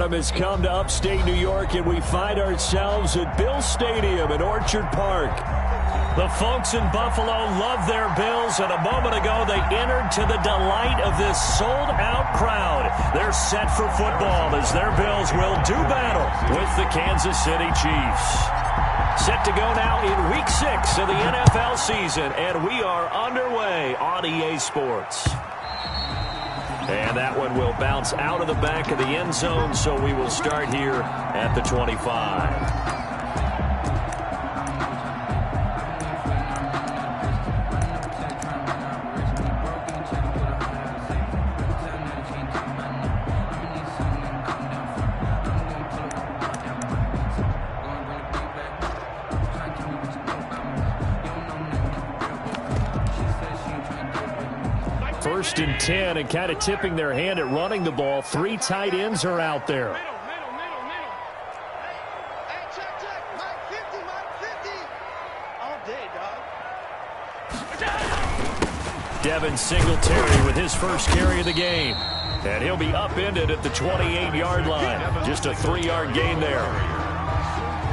time has come to upstate New York, and we find ourselves at Bill Stadium in Orchard Park. The folks in Buffalo love their Bills, and a moment ago they entered to the delight of this sold-out crowd. They're set for football as their Bills will do battle with the Kansas City Chiefs. Set to go now in Week 6 of the NFL season, and we are underway on EA Sports. And that one will bounce out of the back of the end zone, so we will start here at the 25. First and 10, and kind of tipping their hand at running the ball. 3 tight ends are out there. Devin Singletary with his first carry of the game. And he'll be upended at the 28-yard line. Just a 3-yard gain there.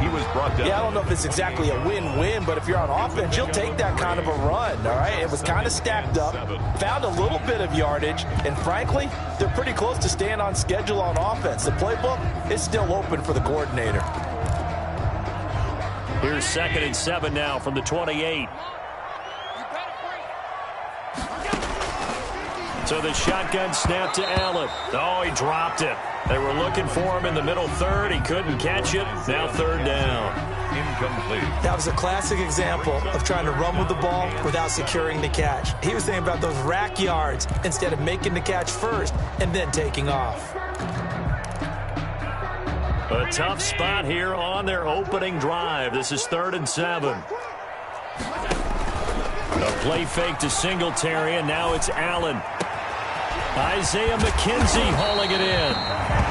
He was brought down. Yeah, I don't know if it's exactly a win-win, but if you're on offense, you'll take that kind of a run, all right? It was kind of stacked up, found a little bit of yardage, and frankly, they're pretty close to staying on schedule on offense. The playbook is still open for the coordinator. Here's 2nd and 7 now from the 28. So the shotgun snap to Allen. Oh, he dropped it. They were looking for him in the middle third. He couldn't catch it. Now 3rd down. Incomplete. That was a classic example of trying to run with the ball without securing the catch. He was thinking about those rack yards instead of making the catch first and then taking off. A tough spot here on their opening drive. This is 3rd and 7. A play fake to Singletary, and now it's Allen. Isaiah McKenzie hauling it in.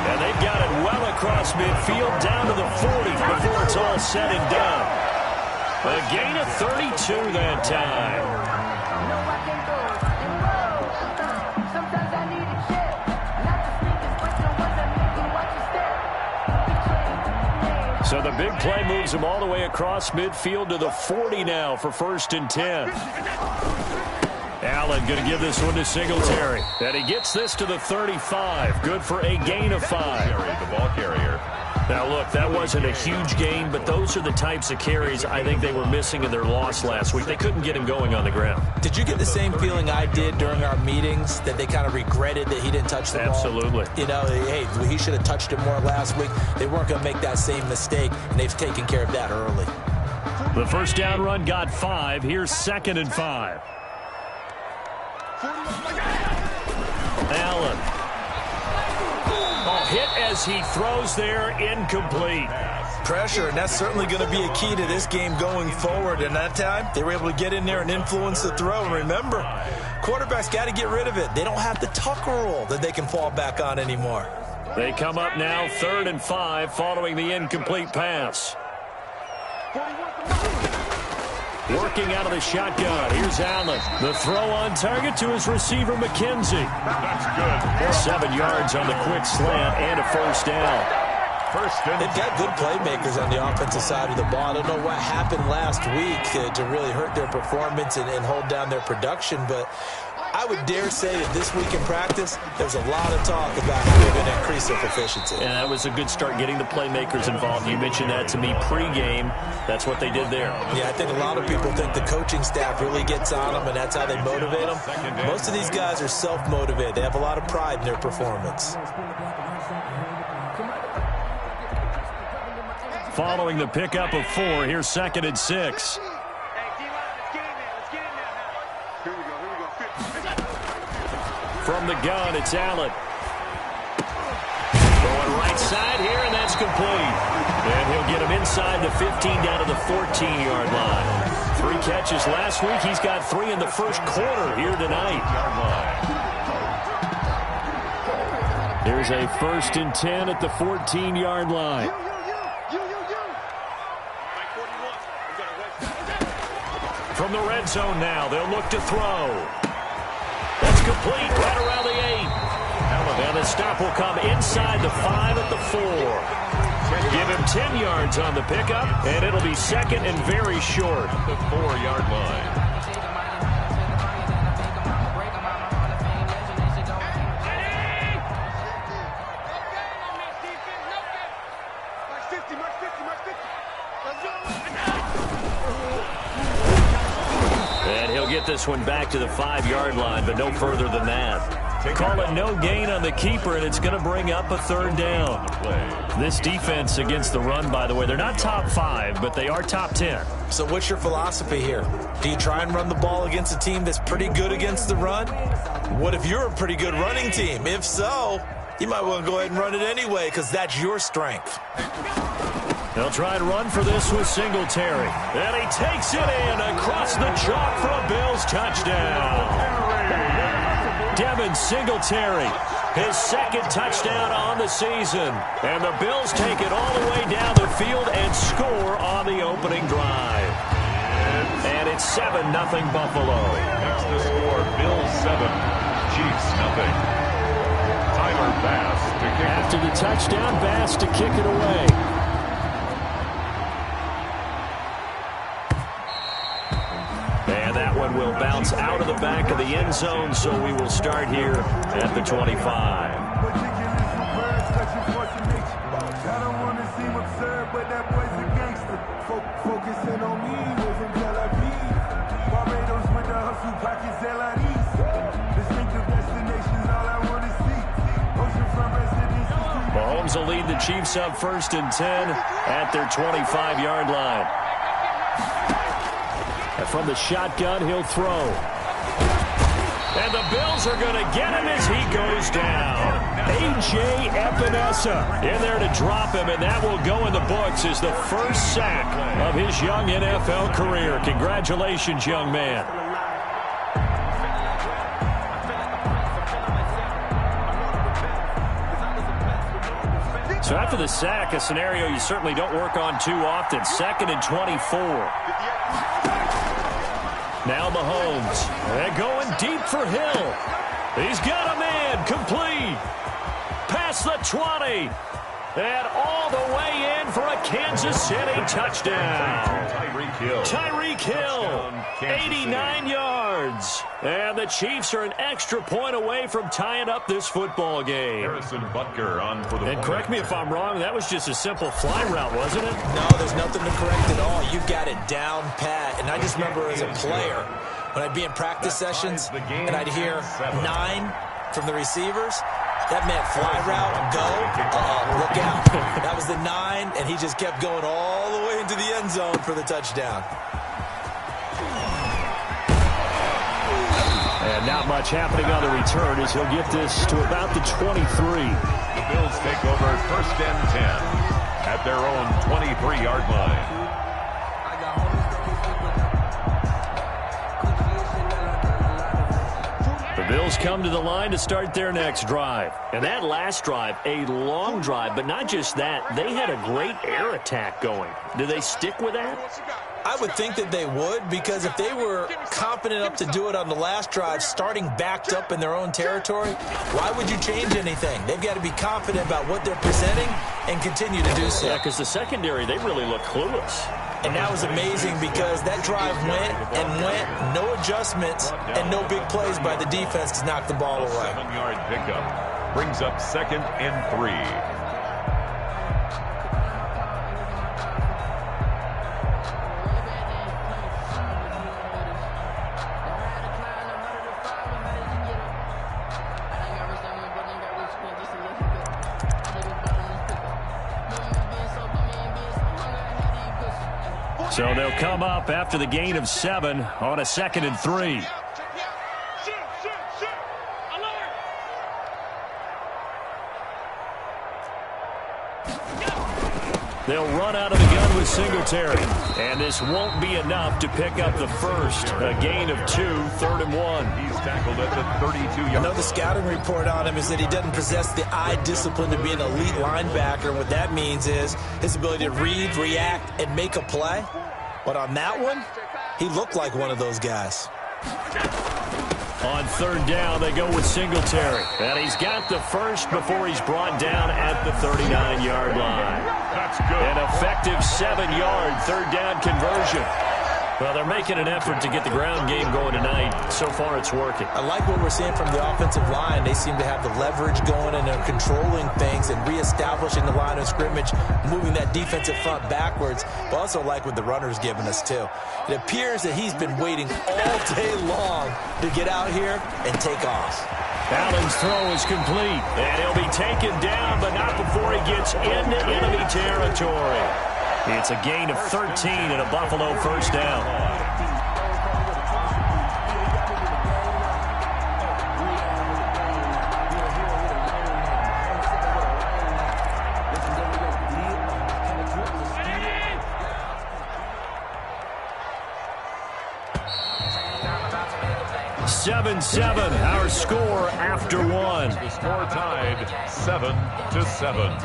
And they've got it well across midfield down to the 40 before it's all said and done. A gain of 32 that time. So the big play moves him all the way across midfield to the 40 now for 1st and 10. Allen going to give this one to Singletary. And he gets this to the 35. Good for a gain of 5. The ball carrier. Now, look, that wasn't a huge gain, but those are the types of carries I think they were missing in their loss last week. They couldn't get him going on the ground. Did you get the same feeling I did during our meetings, that they kind of regretted that he didn't touch the ball? Absolutely. You know, hey, he should have touched it more last week. They weren't going to make that same mistake, and they've taken care of that early. The first down run got 5. Here's 2nd and 5. Allen. Oh, hit as he throws there, incomplete. Pressure, and that's certainly going to be a key to this game going forward. And that time, they were able to get in there and influence the throw. And remember, quarterbacks got to get rid of it. They don't have the tuck rule that they can fall back on anymore. They come up now 3rd and 5 following the incomplete pass. Working out of the shotgun. Here's Allen. The throw on target to his receiver, McKenzie. That's good. 7 yards on the quick slant and a 1st down. They've got good playmakers on the offensive side of the ball. I don't know what happened last week to really hurt their performance and hold down their production, but I would dare say that this week in practice, there's a lot of talk about how they're going to increase their proficiency. And that was a good start, getting the playmakers involved. You mentioned that to me pregame. That's what they did there. Yeah, I think a lot of people think the coaching staff really gets on them, and that's how they motivate them. Most of these guys are self-motivated. They have a lot of pride in their performance. Following the pickup of 4, here's 2nd and 6. From the gun, it's Allen. Going right side here, and that's complete. And he'll get him inside the 15 down to the 14-yard line. 3 catches last week. He's got 3 in the first quarter here tonight. There's a 1st and 10 at the 14-yard line. From the red zone now, they'll look to throw. That's complete right around the 8. And the stop will come inside the 5 at the 4. Give him 10 yards on the pickup, and it'll be second and very short. The 4-yard line. And he'll get this one back to the 5-yard line, but no further than that. Call it no gain on the keeper, and it's going to bring up a 3rd down. This defense against the run, by the way, they're not top 5, but they are top 10. So what's your philosophy here? Do you try and run the ball against a team that's pretty good against the run? What if you're a pretty good running team? If so, you might want to go ahead and run it anyway because that's your strength. They'll try and run for this with Singletary. And he takes it in across the chalk for a Bills touchdown. Devin Singletary, his 2nd touchdown on the season. And the Bills take it all the way down the field and score on the opening drive. And it's 7-0 Buffalo. That's the score. Bills 7, Chiefs 0. Tyler Bass to kick. After the touchdown, Bass to kick it away. And that one will bounce out of the back of the end zone, so we will start here at the 25. Mahomes will lead the Chiefs up 1st and 10 at their 25-yard line. And from the shotgun, he'll throw. And the Bills are going to get him as he goes down. A.J. Epinesa in there to drop him, and that will go in the books as the first sack of his young NFL career. Congratulations, young man. So after the sack, a scenario you certainly don't work on too often. 2nd and 24. Now Mahomes. They're going deep for Hill. He's got a man. Complete. Past the 20. And all the way in for a Kansas City touchdown. Tyreek Hill, 89 yards. And the Chiefs are an extra point away from tying up this football game. Harrison Butker on for the And correct me if I'm wrong, that was just a simple fly route, wasn't it? No, there's nothing to correct at all. You got it down pat. And I just remember as a player, when I'd be in practice sessions and I'd hear 9 from the receivers, that meant fly route, go, look out. That was the 9, and he just kept going all the way into the end zone for the touchdown. And not much happening on the return as he'll get this to about the 23. The Bills take over 1st and 10 at their own 23-yard line. The Bills come to the line to start their next drive. And that last drive, a long drive, but not just that. They had a great air attack going. Do they stick with that? I would think that they would, because if they were confident enough to do it on the last drive, starting backed up in their own territory, why would you change anything? They've got to be confident about what they're presenting and continue to do so. Yeah, because the secondary, they really look clueless. And that was amazing because that drive went and went, no adjustments, and no big plays by the defense to knock the ball away. 7-yard pickup brings up 2nd and 3. So they'll come up after the gain of 7 on a 2nd and 3. They'll run out of the gun with Singletary. And this won't be enough to pick up the first. A gain of 2, 3rd and 1. He's tackled at the 32-yard line. I know the scouting report on him is that he doesn't possess the eye discipline to be an elite linebacker. And what that means is his ability to read, react, and make a play. But on that one, he looked like one of those guys. On third down, they go with Singletary. And he's got the first before he's brought down at the 39-yard line. That's good. An effective 7-yard third down conversion. Well, they're making an effort to get the ground game going tonight. So far, it's working. I like what we're seeing from the offensive line. They seem to have the leverage going, and they're controlling things and reestablishing the line of scrimmage, moving that defensive front backwards. But also like what the runner's giving us, too. It appears that he's been waiting all day long to get out here and take off. Allen's throw is complete, and he'll be taken down, but not before he gets into enemy territory. It's a gain of 13 and a Buffalo first down. Seven, our score after one. The score tied 7-7.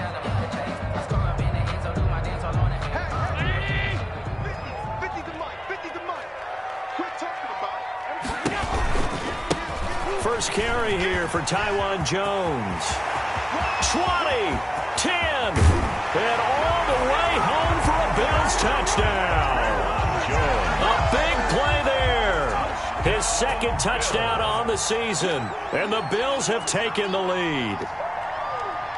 First carry here for Taiwan Jones. 20, 10, and all the way home for a Bills touchdown. A big play there. His second touchdown on the season, and the Bills have taken the lead.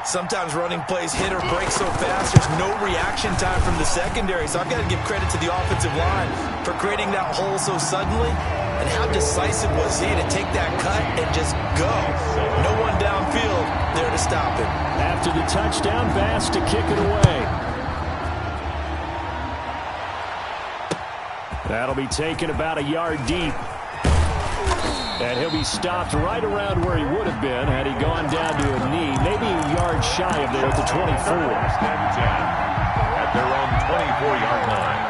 Sometimes running plays hit or break so fast, there's no reaction time from the secondary. So I've got to give credit to the offensive line for creating that hole so suddenly. And how decisive was he to take that cut and just go? No one downfield there to stop it. After the touchdown, Bass to kick it away. That'll be taken about a yard deep. And he'll be stopped right around where he would have been had he gone down to a knee, maybe a yard shy of there at the 24. At their own 24-yard line.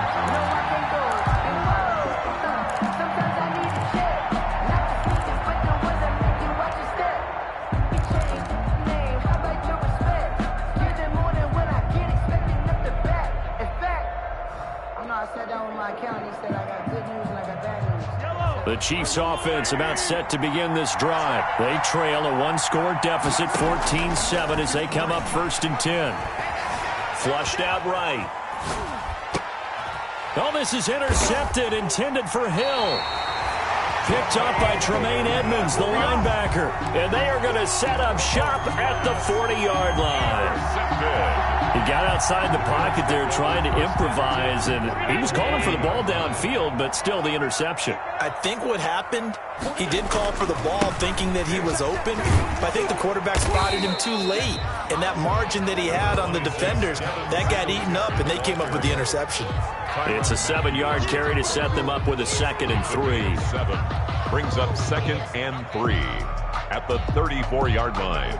The Chiefs offense about set to begin this drive. They trail a one-score deficit, 14-7, as they come up 1st and 10. Flushed out right. Oh, this is intercepted, intended for Hill. Picked up by Tremaine Edmonds, the linebacker. And they are going to set up shop at the 40-yard line. He got outside the pocket there trying to improvise, and he was calling for the ball downfield, but still the interception. I think what happened, he did call for the ball thinking that he was open, but I think the quarterback spotted him too late, and that margin that he had on the defenders, that got eaten up, and they came up with the interception. It's a 7-yard carry to set them up with a 2nd and 3. 7 brings up 2nd and 3 at the 34-yard line.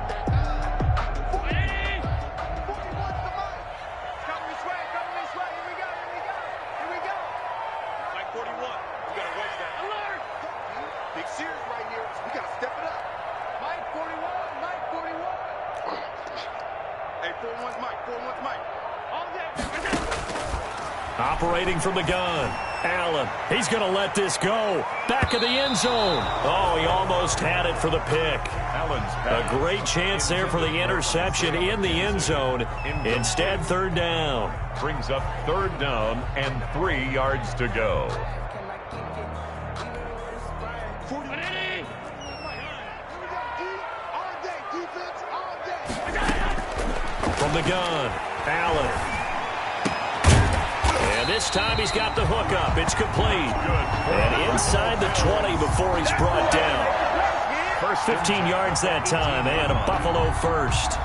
Operating from the gun. Allen, he's going to let this go. Back of the end zone. Oh, he almost had it for the pick. A great chance there for the interception in the end zone. Instead, 3rd down. Brings up 3rd down and 3 yards to go. From the gun, Allen. And this time he's got the hook up. It's complete. And inside the 20 before he's brought down. First 15 yards that time, and a Buffalo first.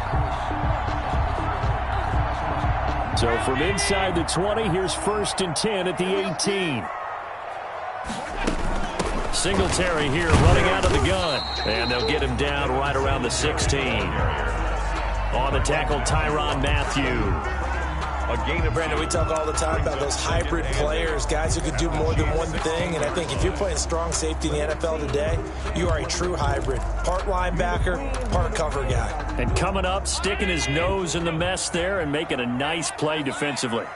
So from inside the 20, here's 1st and 10 at the 18. Singletary here running out of the gun. And they'll get him down right around the 16. On the tackle, Tyrann Mathieu. A gain of Brandon, we talk all the time about those hybrid players, guys who could do more than one thing. And I think if you're playing strong safety in the NFL today, you are a true hybrid. Part linebacker, part cover guy. And coming up, sticking his nose in the mess there and making a nice play defensively.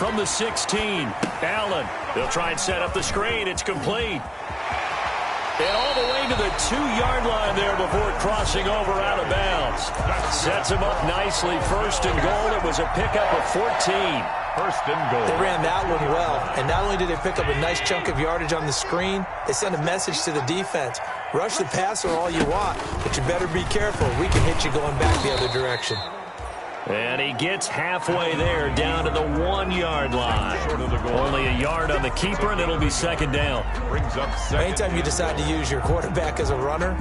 from the 16. Allen, they'll try and set up the screen. It's complete. And all the way to the 2-yard line there before crossing over out of bounds. Sets him up nicely. First and goal. It was a pickup of 14. First and goal. They ran that one well. And not only did they pick up a nice chunk of yardage on the screen, they sent a message to the defense. Rush the passer all you want, but you better be careful. We can hit you going back the other direction. And he gets halfway there, down to the 1-yard line. Only a yard on the keeper, and it'll be second down. Brings up second. Anytime you decide to use your quarterback as a runner,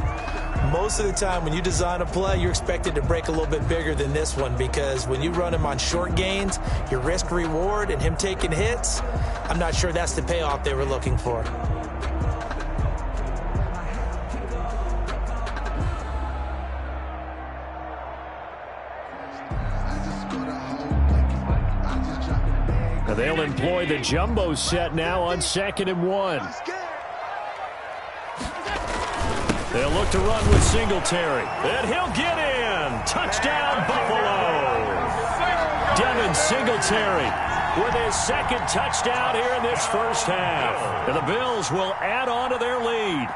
most of the time when you design a play, you're expected to break a little bit bigger than this one, because when you run him on short gains, your risk-reward and him taking hits, I'm not sure that's the payoff they were looking for. They'll employ the jumbo set now on 2nd and 1. They'll look to run with Singletary. And he'll get in. Touchdown, Buffalo. Devin Singletary with his second touchdown here in this first half. And the Bills will add on to their lead.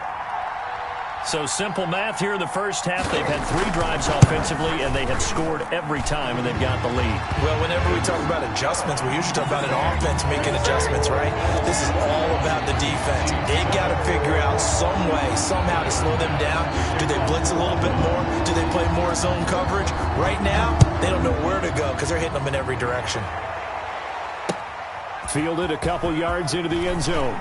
So simple math here in the first half. They've had 3 drives offensively, and they have scored every time, and they've got the lead. Well, whenever we talk about adjustments, we usually talk about an offense making adjustments, right? This is all about the defense. They've got to figure out some way, somehow to slow them down. Do they blitz a little bit more? Do they play more zone coverage? Right now, they don't know where to go because they're hitting them in every direction. Fielded a couple yards into the end zone.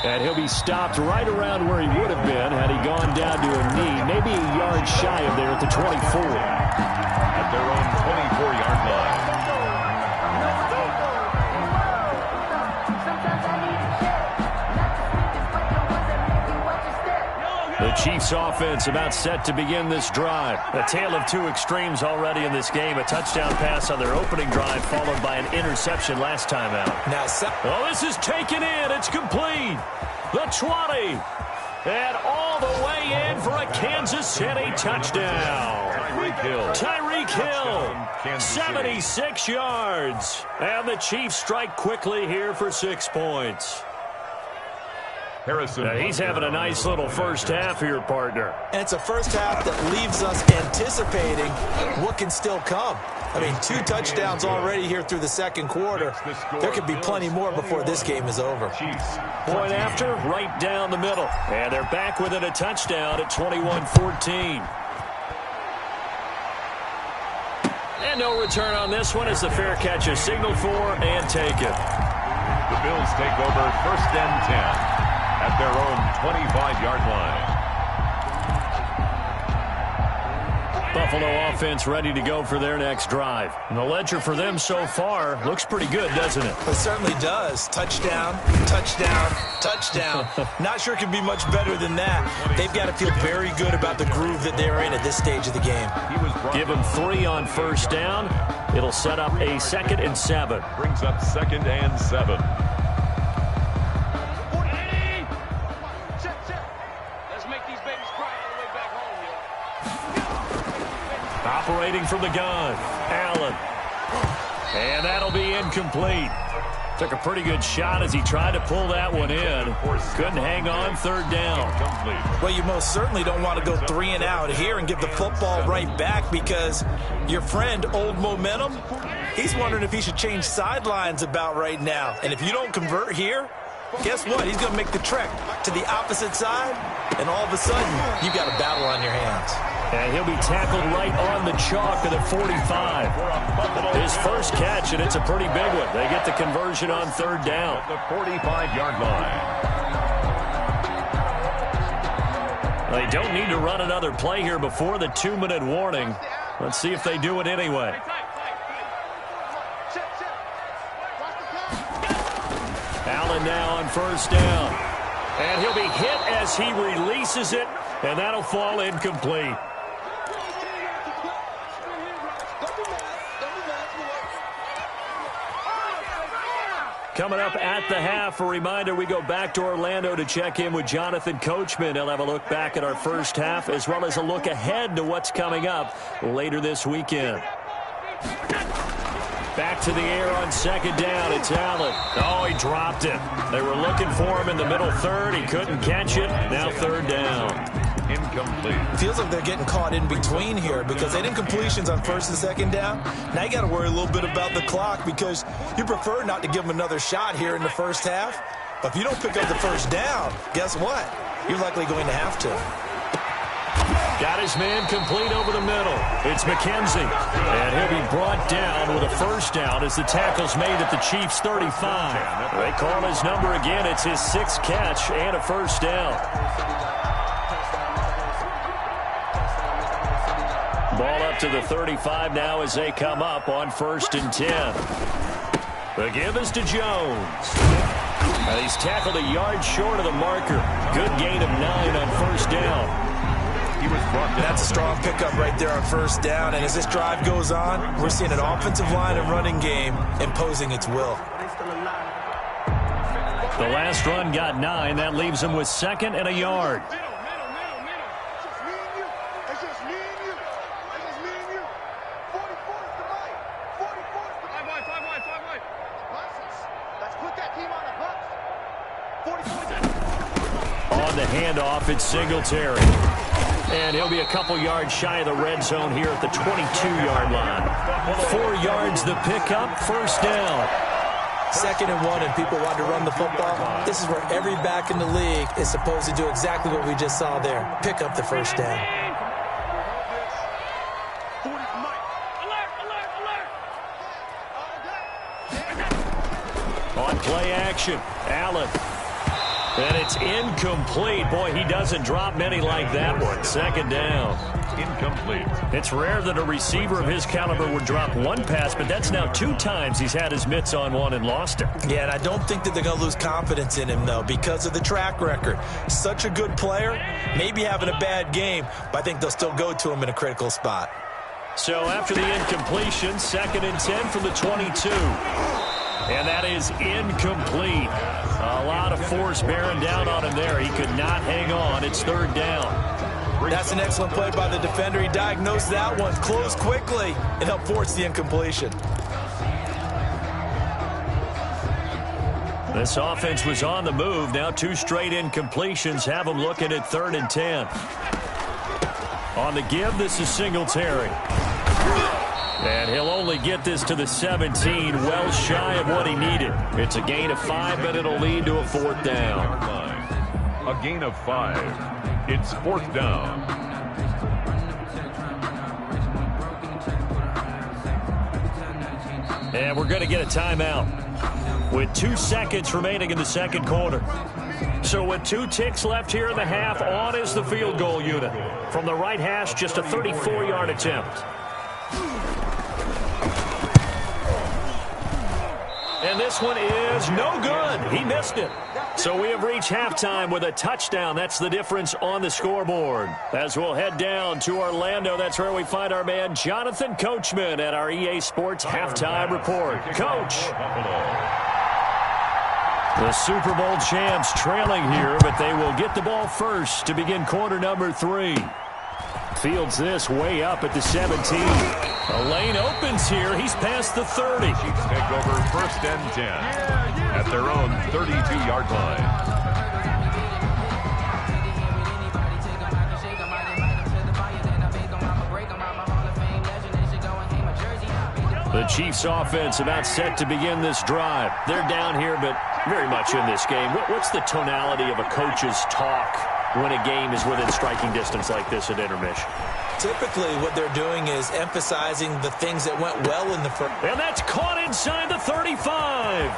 And he'll be stopped right around where he would have been had he gone down to a knee, maybe a yard shy of there at the 24. At their own 24-yard line. The Chiefs offense about set to begin this drive. A tale of 2 extremes already in this game. A touchdown pass on their opening drive followed by an interception last time out. Now, this is taken in. It's complete. The 20. And all the way in for a Kansas City touchdown. Tyreek Hill. 76 yards. And the Chiefs strike quickly here for 6 points. He's having a nice little first half here, partner. And it's a first half that leaves us anticipating what can still come. I mean, 2 touchdowns already here through the second quarter. There could be plenty more before this game is over. Point after, right down the middle. And they're back within a touchdown at 21-14. And no return on this one as the fair catch is signaled for and taken. The Bills take over 1st and 10. At their own 25-yard line. Buffalo offense ready to go for their next drive. And the ledger for them so far looks pretty good, doesn't it? It certainly does. Touchdown, touchdown, touchdown. Not sure it can be much better than that. They've got to feel very good about the groove that they're in at this stage of the game. Give them 3 on first down. It'll set up a 2nd and 7. Brings up 2nd and 7. Operating from the gun, Allen. And that'll be incomplete. Took a pretty good shot as he tried to pull that one in. Couldn't hang on, 3rd down. Well, you most certainly don't want to go 3 and out here and give the football right back, because your friend, Old Momentum, he's wondering if he should change sidelines about right now. And if you don't convert here, guess what? He's going to make the trek to the opposite side, and all of a sudden, you've got a battle on your hands. And he'll be tackled right on the chalk at the 45. His first catch, and it's a pretty big one. They get the conversion on 3rd down. At the 45-yard line. They don't need to run another play here before the 2-minute warning. Let's see if they do it anyway. Allen now on 1st down. And he'll be hit as he releases it, and that'll fall incomplete. Coming up at the half, a reminder, we go back to Orlando to check in with Jonathan Coachman. He'll have a look back at our first half as well as a look ahead to what's coming up later this weekend. Back to the air on second down. It's Allen. Oh, he dropped it. They were looking for him in the middle third. He couldn't catch it. Now third down. Incomplete. Feels like they're getting caught in between here because they didn't completions on first and second down. Now you got to worry a little bit about the clock because you prefer not to give them another shot here in the first half. But if you don't pick up the first down, guess what? You're likely going to have to. Got his man complete over the middle. It's McKenzie. And he'll be brought down with a first down as the tackle's made at the Chiefs' 35. They call his number again. It's his 6th catch and a first down. Ball up to the 35 now as they come up on 1st and 10. The give is to Jones. And he's tackled a yard short of the marker. Good gain of 9 on first down. That's a strong pickup right there on first down. And as this drive goes on, we're seeing an offensive line and running game imposing its will. The last run got 9. That leaves him with 2nd and a yard. On the handoff, it's Singletary. And he'll be a couple yards shy of the red zone here at the 22-yard line. 4 yards the pickup, first down. 2nd and 1, and people want to run the football. This is where every back in the league is supposed to do exactly what we just saw there. Pick up the first down. On play action, Allen. And it's incomplete. Boy, he doesn't drop many like that one. 2nd down. Incomplete. It's rare that a receiver of his caliber would drop one pass, but that's now 2 times he's had his mitts on one and lost it. Yeah, and I don't think that they're going to lose confidence in him, though, because of the track record. Such a good player, maybe having a bad game, but I think they'll still go to him in a critical spot. So after the incompletion, 2nd and 10 from the 22. And that is incomplete. A lot of force bearing down on him there. He could not hang on. It's 3rd down. That's an excellent play by the defender. He diagnosed that one, closed quickly, and helped force the incompletion. This offense was on the move. Now 2 straight incompletions have them looking at 3rd and 10. On the give, this is Singletary. And he'll only get this to the 17, well shy of what he needed. It's a gain of 5, but it'll lead to a 4th down. A gain of 5. It's 4th down. And we're going to get a timeout with 2 seconds remaining in the 2nd quarter. So with 2 ticks left here in the half, on is the field goal unit. From the right hash, just a 34-yard attempt. And this one is no good. He missed it. So we have reached halftime with a touchdown. That's the difference on the scoreboard. As we'll head down to Orlando, that's where we find our man Jonathan Coachman at our EA Sports Halftime Report. Coach. The Super Bowl champs trailing here, but they will get the ball first to begin quarter number 3. Fields this way up at the 17. A lane opens here. He's past the 30. Chiefs take over 1st and 10 at their own 32-yard line. The Chiefs offense about set to begin this drive. They're down here, but very much in this game. What's the tonality of a coach's talk when a game is within striking distance like this at intermission? Typically, what they're doing is emphasizing the things that went well in the first. And that's caught inside the 35.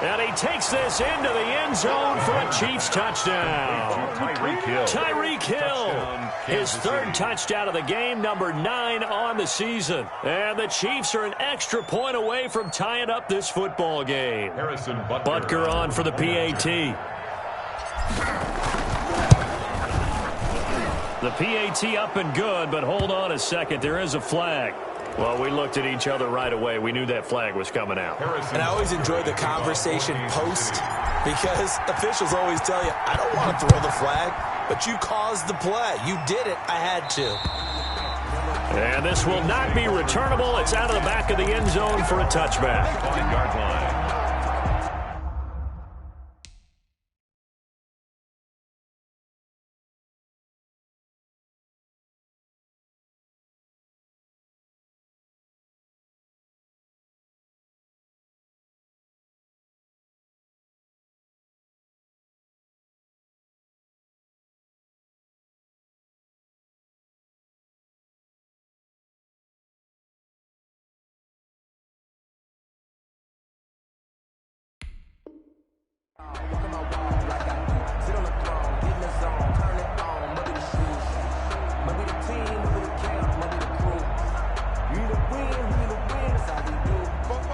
And he takes this into the end zone for a Chiefs touchdown. Tyreek Hill. His 3rd touchdown of the game, number 9 on the season. And the Chiefs are an extra point away from tying up this football game. Butker on for the PAT. The PAT up and good, but hold on a second. There is a flag. Well, we looked at each other right away. We knew that flag was coming out. And I always enjoy the conversation post because officials always tell you, I don't want to throw the flag, but you caused the play. You did it. I had to. And this will not be returnable. It's out of the back of the end zone for a touchback. 5-yard line.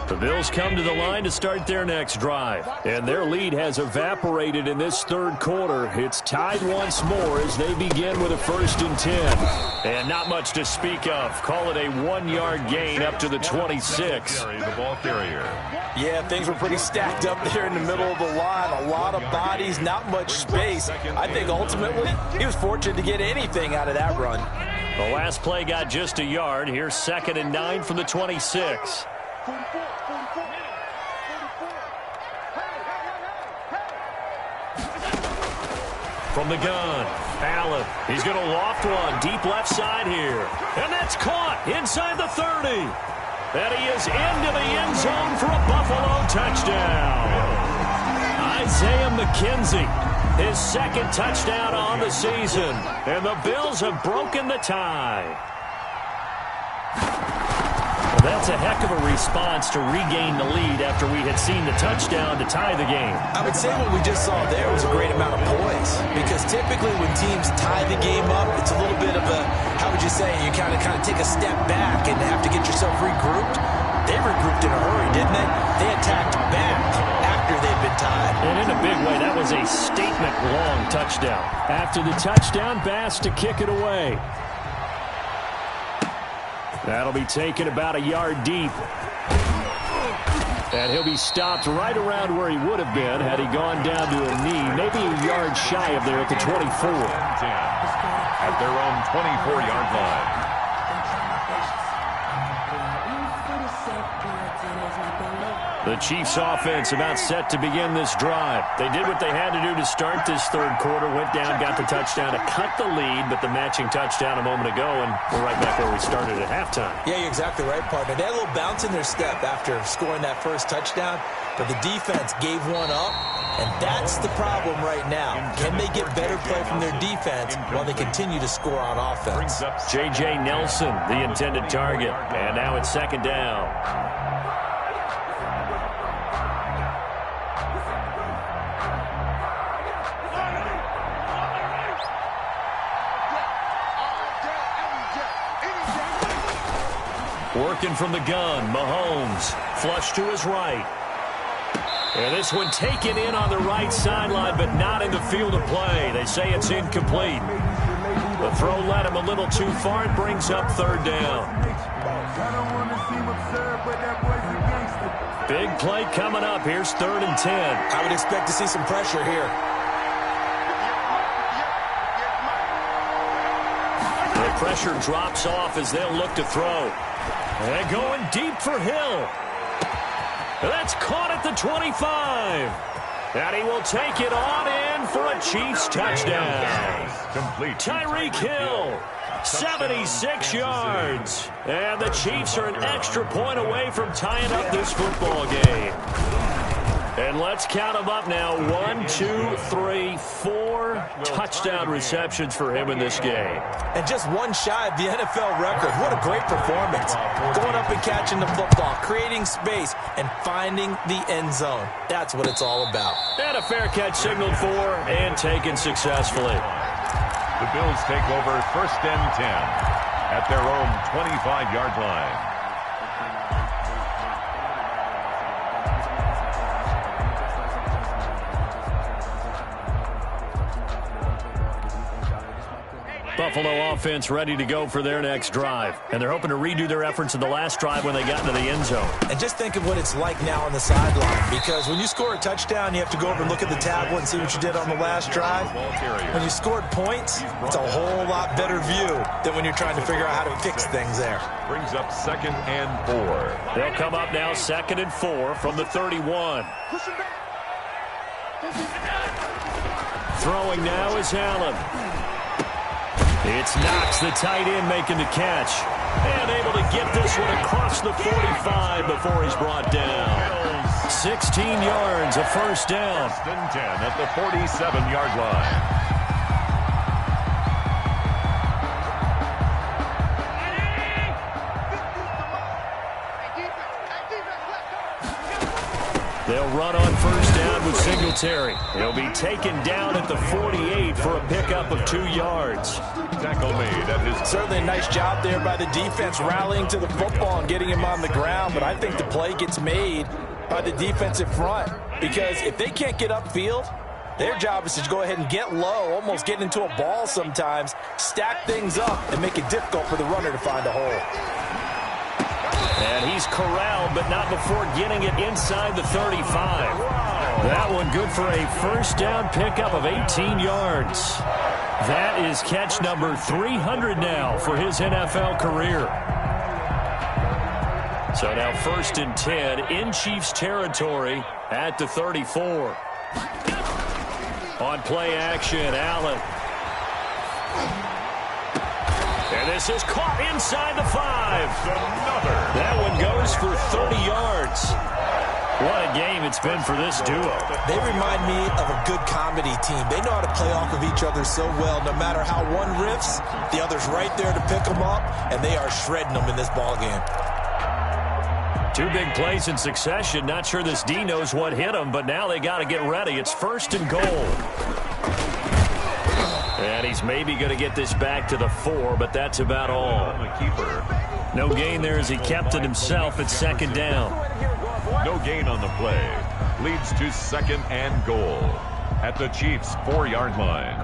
The Bills come to the line to start their next drive, and their lead has evaporated in this third quarter. It's tied once more as they begin with a 1st and 10. And not much to speak of. Call it a 1-yard gain up to the 26. The ball carrier. Yeah, things were pretty stacked up there in the middle of the line. A lot of bodies, not much space. I think ultimately he was fortunate to get anything out of that run. The last play got just a yard. Here's 2nd and 9 from the 26. From the gun, Allen. He's going to loft one deep left side here. And that's caught inside the 30. And he is into the end zone for a Buffalo touchdown. Isaiah McKenzie, his 2nd touchdown on the season. And the Bills have broken the tie. That's a heck of a response to regain the lead after we had seen the touchdown to tie the game. I would say what we just saw there was a great amount of poise, because typically when teams tie the game up, it's a little bit of a, how would you say, you kind of take a step back and have to get yourself regrouped. They regrouped in a hurry, didn't they? They attacked back after they'd been tied. And in a big way, that was a statement-long touchdown. After the touchdown, Bass to kick it away. That'll be taken about a yard deep. And he'll be stopped right around where he would have been had he gone down to a knee, maybe a yard shy of there at the 24. At their own 24-yard line. The Chiefs offense about set to begin this drive. They did what they had to do to start this third quarter, went down, got the touchdown to cut the lead, but the matching touchdown a moment ago, and we're right back where we started at halftime. Yeah, you're exactly right, partner. They had a little bounce in their step after scoring that first touchdown, but the defense gave one up, and that's the problem right now. Can they get better play from their defense while they continue to score on offense? J.J. Nelson, the intended target, and now it's 2nd down. Working from the gun, Mahomes, flush to his right. And this one taken in on the right sideline, but not in the field of play. They say it's incomplete. The throw led him a little too far. It brings up 3rd down. Big play coming up. Here's 3rd and 10. I would expect to see some pressure here. The pressure drops off as they'll look to throw. And going deep for Hill. That's caught at the 25. And he will take it on in for a Chiefs touchdown. Tyreek Hill, 76 yards. And the Chiefs are an extra point away from tying up this football game. And let's count them up now. 1, 2, 3, 4 touchdown receptions for him in this game. And just one shy of the NFL record. What a great performance. Going up and catching the football, creating space, and finding the end zone. That's what it's all about. And a fair catch signaled for and taken successfully. The Bills take over 1st and 10 at their own 25-yard line. Buffalo offense ready to go for their next drive. And they're hoping to redo their efforts in the last drive when they got into the end zone. And just think of what it's like now on the sideline, because when you score a touchdown, you have to go over and look at the tablet and see what you did on the last drive. When you scored points, it's a whole lot better view than when you're trying to figure out how to fix things there. Brings up 2nd and 4. They'll come up now 2nd and 4 from the 31. Throwing now is Allen. It's Knox, the tight end, making the catch. And able to get this one across the 45 before he's brought down. 16 yards, a first down. 1st and 10 at the 47-yard line. They'll run on first down with Singletary. He'll be taken down at the 48 for a pickup of 2 yards. Tackle made at his... Certainly a nice job there by the defense rallying to the football and getting him on the ground, but I think the play gets made by the defensive front, because if they can't get upfield, their job is to go ahead and get low, almost get into a ball sometimes, stack things up, and make it difficult for the runner to find a hole. And he's corralled, but not before getting it inside the 35. That one good for a first down pickup of 18 yards. That is catch number 300 now for his NFL career. So now 1st and 10 in Chiefs territory at the 34. On play action, Allen. And this is caught inside the 5. That one goes for 30 yards. What a game it's been for this duo. They remind me of a good comedy team. They know how to play off of each other so well. No matter how one riffs, the other's right there to pick them up, and they are shredding them in this ballgame. 2 big plays in succession. Not sure this D knows what hit him, but now they got to get ready. It's 1st and goal. And he's maybe going to get this back to the 4, but that's about all. No gain there as he kept it himself at 2nd down. No gain on the play. Leads to 2nd and goal at the Chiefs' 4-yard line.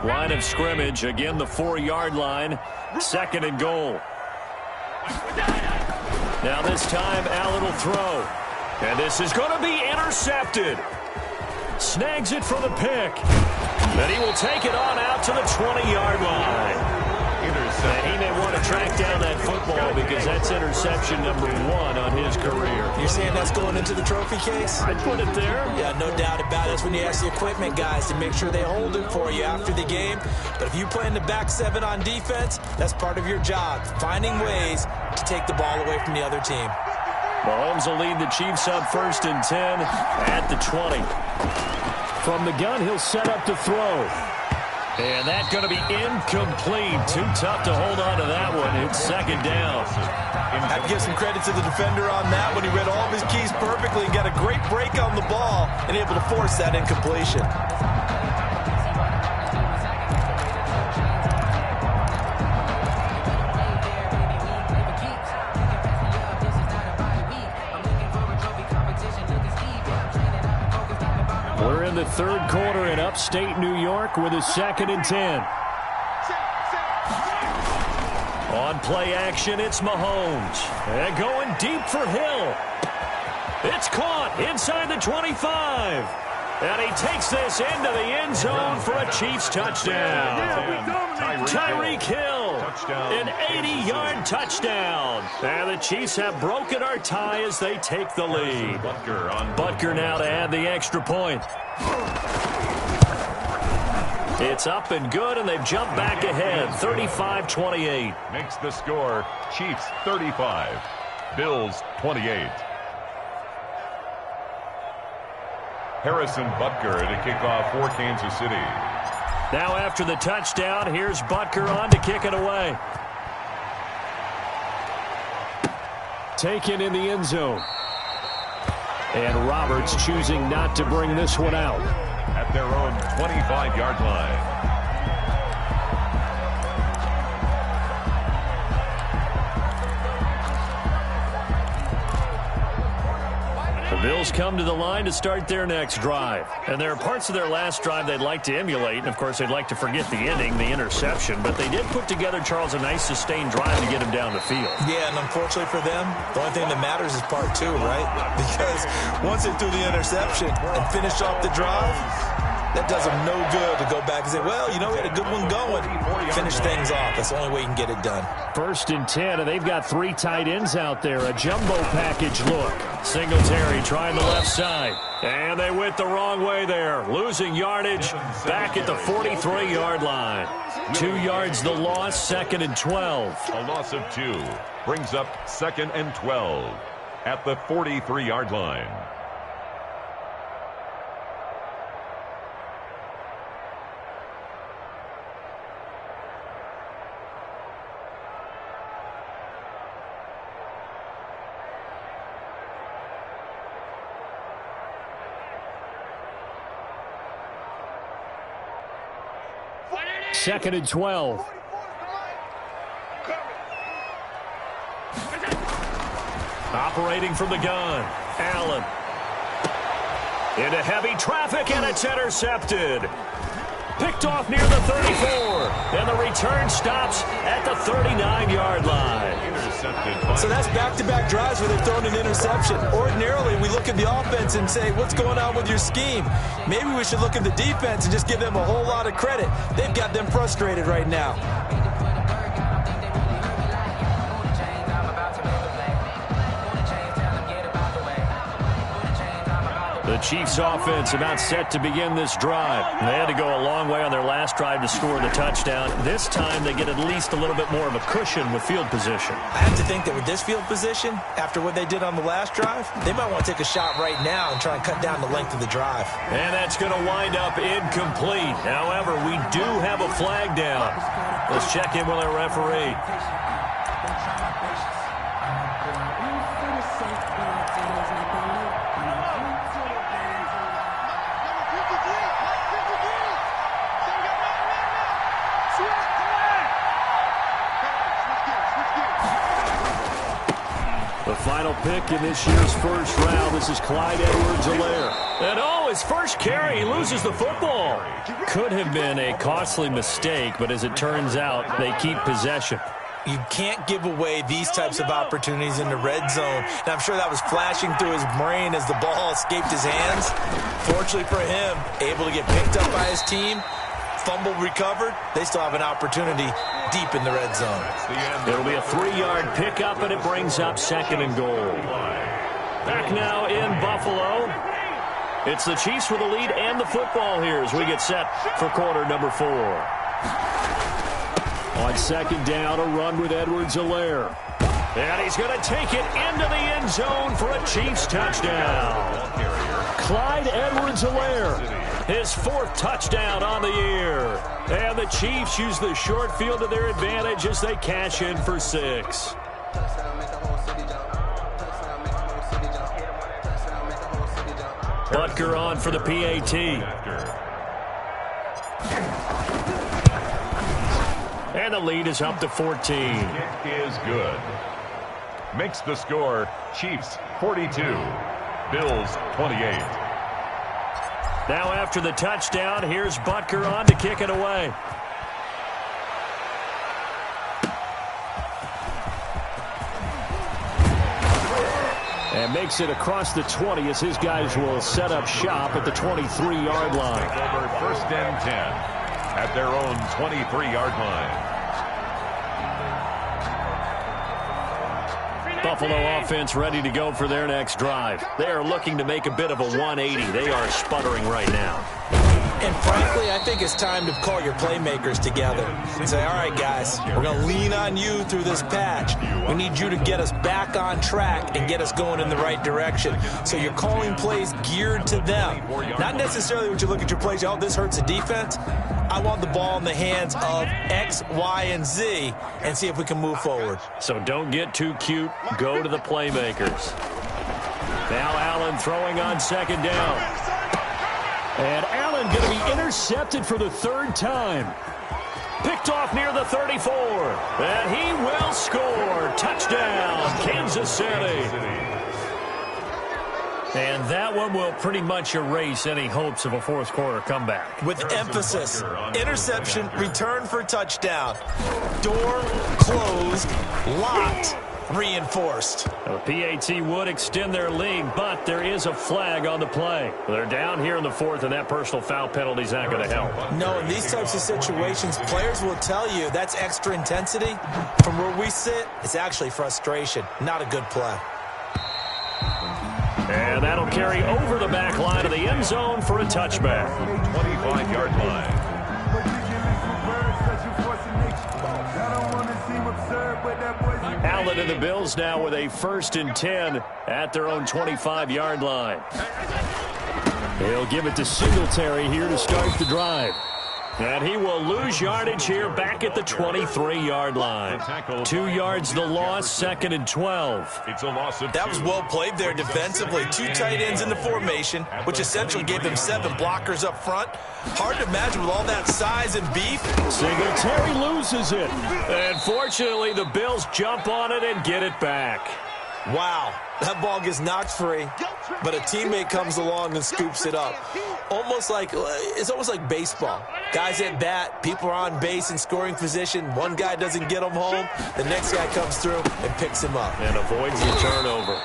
Line of scrimmage, again the 4-yard line, 2nd and goal. Now this time, Allen will throw. And this is going to be intercepted. Snags it for the pick. Then he will take it on out to the 20-yard line. And he may want to track down that football because that's interception number 1 on his career. You're saying that's going into the trophy case? I'd put it there. Yeah, no doubt about it. That's when you ask the equipment guys to make sure they hold it for you after the game. But if you play in the back 7 on defense, that's part of your job, finding ways to take the ball away from the other team. Mahomes will lead the Chiefs up 1st and 10 at the 20. From the gun, he'll set up to throw. And that's going to be incomplete. Too tough to hold on to that one. It's 2nd down. I have to give some credit to the defender on that when he read all of his keys perfectly and got a great break on the ball and able to force that incompletion. We're in the 3rd quarter in upstate New York with a 2nd and 10. On play action, it's Mahomes. And going deep for Hill. It's caught inside the 25. And he takes this into the end zone for a Chiefs touchdown. Tyreek Hill, an 80-yard touchdown. And the Chiefs have broken our tie as they take the lead. Butker now to add the extra point. It's up and good, and they've jumped back ahead, 35-28. Makes the score Chiefs 35, Bills 28. Harrison Butker to kick off for Kansas City. Now after the touchdown, here's Butker on to kick it away. Taken in the end zone. And Roberts choosing not to bring this one out. At their own 25-yard line. Bills come to the line to start their next drive. And there are parts of their last drive they'd like to emulate. And, of course, they'd like to forget the inning, the interception. But they did put together, Charles, a nice sustained drive to get him down the field. Yeah, and unfortunately for them, the only thing that matters is part two, right? Because once they threw the interception and finished off the drive, that does them no good to go back and say, well, you know, we had a good one going. Finish things off. That's the only way you can get it done. 1st and 10, and they've got 3 tight ends out there. A jumbo package look. Singletary trying the left side. And they went the wrong way there. Losing yardage back at the 43-yard line. 2 yards the loss, 2nd and 12. A loss of 2 brings up 2nd and 12 at the 43-yard line. Second and 12. Operating from the gun. Allen. Into heavy traffic, and it's intercepted. Picked off near the 34. And the return stops at the 39-yard line. So that's back-to-back drives where they've thrown an interception. Ordinarily, we look at the offense and say, what's going on with your scheme? Maybe we should look at the defense and just give them a whole lot of credit. They've got them frustrated right now. The Chiefs offense about set to begin this drive. They had to go a long way on their last drive to score the touchdown. This time they get at least a little bit more of a cushion with field position. I have to think that with this field position, after what they did on the last drive, they might want to take a shot right now and try and cut down the length of the drive. And that's going to wind up incomplete. However, we do have a flag down. Let's check in with our referee. The final pick in this year's first round. This is Clyde Edwards-Helaire. And his first carry, he loses the football. Could have been a costly mistake, but as it turns out, they keep possession. You can't give away these types of opportunities in the red zone. And I'm sure that was flashing through his brain as the ball escaped his hands. Fortunately for him, able to get picked up by his team, fumble recovered. They still have an opportunity deep in the red zone. It'll be a 3-yard pickup, and it brings up 2nd and goal. Back now in Buffalo. It's the Chiefs with the lead and the football here as we get set for quarter number 4. On 2nd down, a run with Edwards-Helaire. And he's going to take it into the end zone for a Chiefs touchdown. Clyde Edwards-Helaire. His 4th touchdown on the year. And the Chiefs use the short field to their advantage as they cash in for 6. Butker on for the PAT. And the lead is up to 14. Kick is good. Makes the score Chiefs 42, Bills 28. Now after the touchdown, here's Butker on to kick it away. And makes it across the 20 as his guys will set up shop at the 23-yard line. Over 1st and 10 at their own 23-yard line. Buffalo offense ready to go for their next drive. They are looking to make a bit of a 180. They are sputtering right now. And frankly, I think it's time to call your playmakers together and say, all right, guys, we're going to lean on you through this patch. We need you to get us back on track and get us going in the right direction. So you're calling plays geared to them. Not necessarily when you look at your plays, oh, this hurts the defense. I want the ball in the hands of X, Y, and Z and see if we can move forward. So don't get too cute. Go to the playmakers. Now Allen throwing on 2nd down. And Allen going to be intercepted for the 3rd time. Picked off near the 34. And he will score. Touchdown, Kansas City. And that one will pretty much erase any hopes of a fourth quarter comeback. With emphasis, interception, return for touchdown. Door closed, locked, reinforced. The PAT would extend their lead, but there is a flag on the play. They're down here in the fourth, and that personal foul penalty is not going to help. No, in these types of situations, players will tell you that's extra intensity. From where we sit, it's actually frustration, not a good play. And that'll carry over the back line of the end zone for a touchback. 25-yard line. Allen and the Bills now with a 1st and 10 at their own 25-yard line. They'll give it to Singletary here to start the drive. And he will lose yardage here back at the 23-yard line. 2 yards the loss, 2nd and 12. It's a loss of That was well played there defensively. 2 tight ends in the formation, which essentially gave them 7 blockers up front. Hard to imagine with all that size and beef. Singletary loses it. And fortunately, the Bills jump on it and get it back. Wow, that ball gets knocked free, but a teammate comes along and scoops it up. It's almost like baseball. Guys at bat, people are on base in scoring position. One guy doesn't get him home. The next guy comes through and picks him up. And avoids the turnover.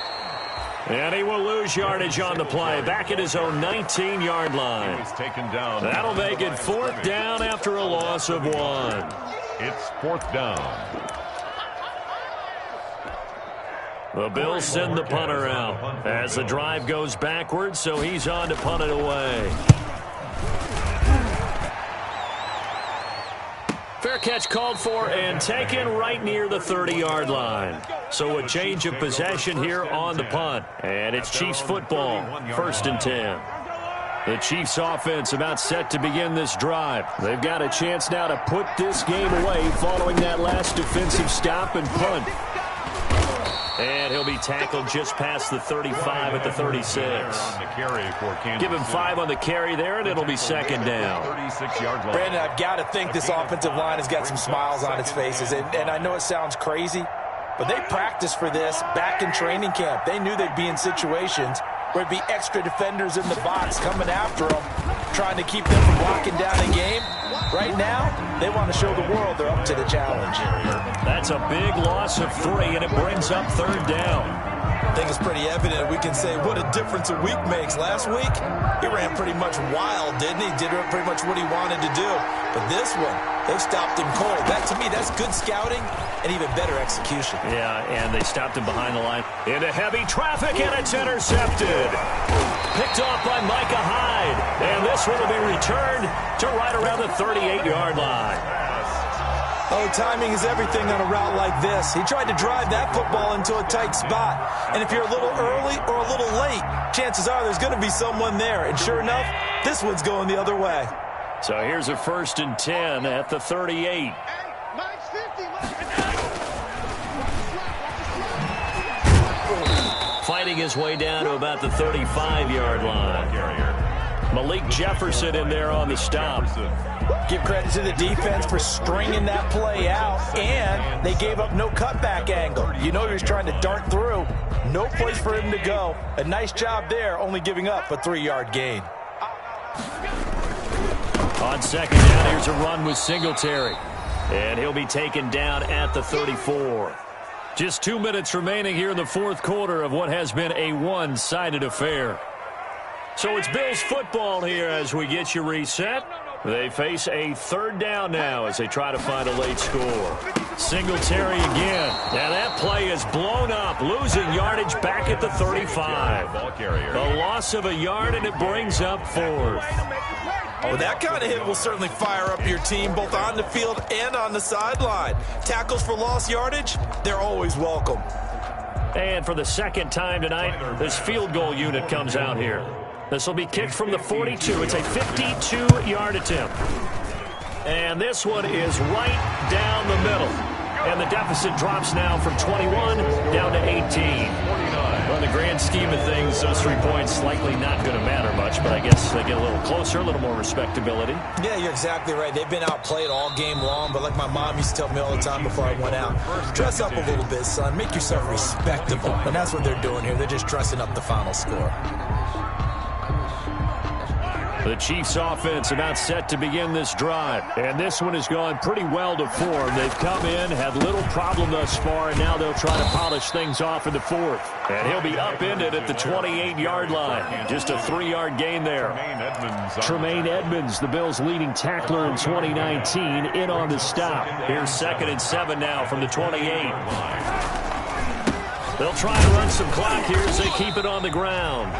And he will lose yardage on the play, back at his own 19-yard line. taken down. That'll make it 4th down after a loss of 1. It's 4th down. The Bills send the punter out as the drive goes backwards, so he's on to punt it away. Fair catch called for and taken right near the 30-yard line. So a change of possession here on the punt. And it's Chiefs football, 1st and 10. The Chiefs offense about set to begin this drive. They've got a chance now to put this game away following that last defensive stop and punt. And he'll be tackled just past the 35 at the 36. Give him 5 on the carry there, and it'll be 2nd down. Brandon, I've got to think this offensive line has got some smiles on its faces. And I know it sounds crazy, but they practiced for this back in training camp. They knew they'd be in situations where there'd be extra defenders in the box coming after them, trying to keep them from locking down a game. Right now, they want to show the world they're up to the challenge. That's a big loss of 3, and it brings up 3rd down. I think it's pretty evident. We can say what a difference a week makes. Last week, he ran pretty much wild, didn't he? Did pretty much what he wanted to do. But this one, they stopped him cold. That, to me, that's good scouting and even better execution. Yeah, and they stopped him behind the line. Into heavy traffic, and it's intercepted. Picked off by Micah Hyde. And this one will be returned to right around the 38-yard line. Oh, timing is everything on a route like this. He tried to drive that football into a tight spot. And if you're a little early or a little late, chances are there's going to be someone there. And sure enough, this one's going the other way. So here's a 1st and 10 at the 38. Fighting his way down to about the 35-yard line. Malik Jefferson in there on the stop. Give credit to the defense for stringing that play out, and they gave up no cutback angle. You know he was trying to dart through. No place for him to go. A nice job there, only giving up a 3-yard gain. On 2nd down, here's a run with Singletary. And he'll be taken down at the 34. Just 2 minutes remaining here in the 4th quarter of what has been a one-sided affair. So it's Bills football here as we get you reset. They face a 3rd down now as they try to find a late score. Singletary again. Now that play is blown up, losing yardage back at the 35. The loss of a yard, and it brings up 4th. Oh, that kind of hit will certainly fire up your team both on the field and on the sideline. Tackles for lost yardage, they're always welcome. And for the 2nd time tonight, this field goal unit comes out here. This will be kicked from the 42. It's a 52-yard attempt. And this one is right down the middle. And the deficit drops now from 21 down to 18. Well, in the grand scheme of things, those 3 points likely not going to matter much, but I guess they get a little closer, a little more respectability. Yeah, you're exactly right. They've been outplayed all game long, but like my mom used to tell me all the time before I went out, dress up a little bit, son. Make yourself respectable. And that's what they're doing here. They're just dressing up the final score. The Chiefs offense about set to begin this drive. And this one has gone pretty well to form. They've come in, had little problem thus far, and now they'll try to polish things off in the fourth. And he'll be upended at the 28-yard line. Just a 3-yard gain there. Tremaine Edmonds, the Bills' leading tackler in 2019, in on the stop. Here's 2nd and 7 now from the 28. They'll try to run some clock here as they keep it on the ground.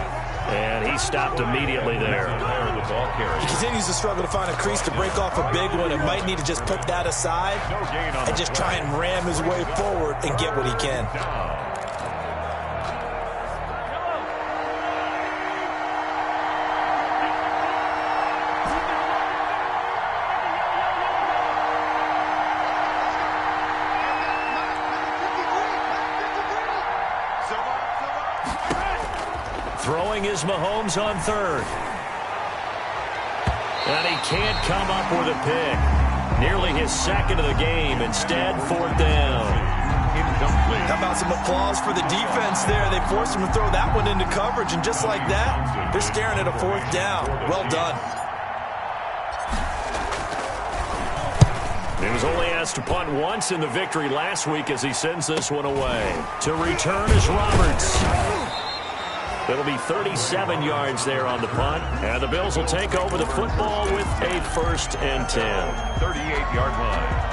And he stopped immediately there. He continues to struggle to find a crease to break off a big one and might need to just put that aside and just try and ram his way forward and get what he can. Throwing is Mahomes on 3rd. And he can't come up with a pick. Nearly his 2nd of the game. Instead, 4th down. How about some applause for the defense there? They forced him to throw that one into coverage, and just like that, they're staring at a 4th down. Well done. He was only asked to punt once in the victory last week as he sends this one away. To return is Roberts. It'll be 37 yards there on the punt. And the Bills will take over the football with a 1st and 10. 38-yard line.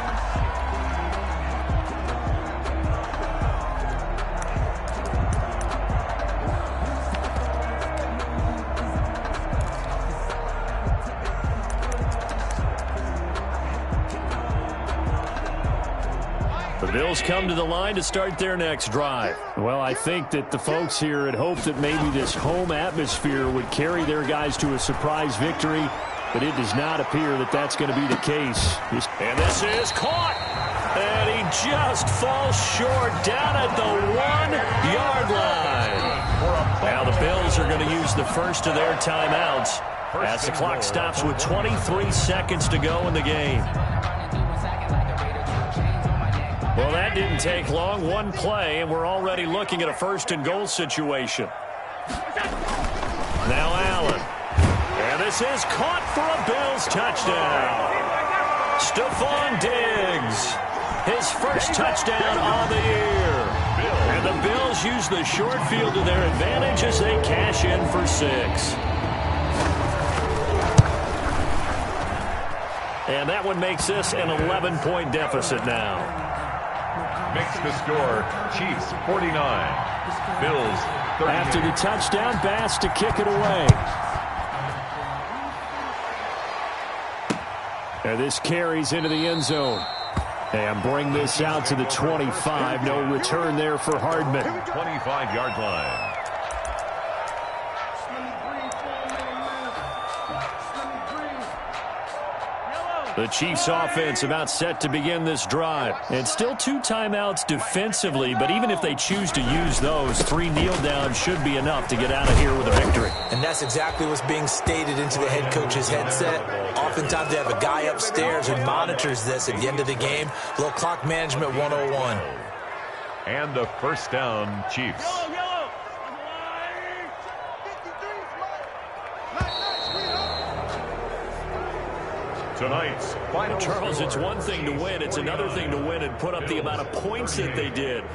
The Bills come to the line to start their next drive. Well, I think that the folks here had hoped that maybe this home atmosphere would carry their guys to a surprise victory, but it does not appear that that's going to be the case. And this is caught, and he just falls short down at the 1-yard line. Now the Bills are going to use the first of their timeouts as the clock stops with 23 seconds to go in the game. Well, that didn't take long. One play, and we're already looking at a 1st and goal situation. Now Allen. And this is caught for a Bills touchdown. Stephon Diggs. His first touchdown on the year. And the Bills use the short field to their advantage as they cash in for 6. And that one makes this an 11-point deficit now. Makes the score Chiefs 49, Bills 38. After the touchdown, Bass to kick it away. And this carries into the end zone. And bring this out to the 25. No return there for Hardman. 25-yard line. The Chiefs offense about set to begin this drive. And still 2 timeouts defensively, but even if they choose to use those, 3 kneel downs should be enough to get out of here with a victory. And that's exactly what's being stated into the head coach's headset. Oftentimes they have a guy upstairs who monitors this at the end of the game. A little clock management 101. And the 1st down, Chiefs. Tonight's final Charles, it's one thing to win. It's another thing to win and put up the amount of points that they did.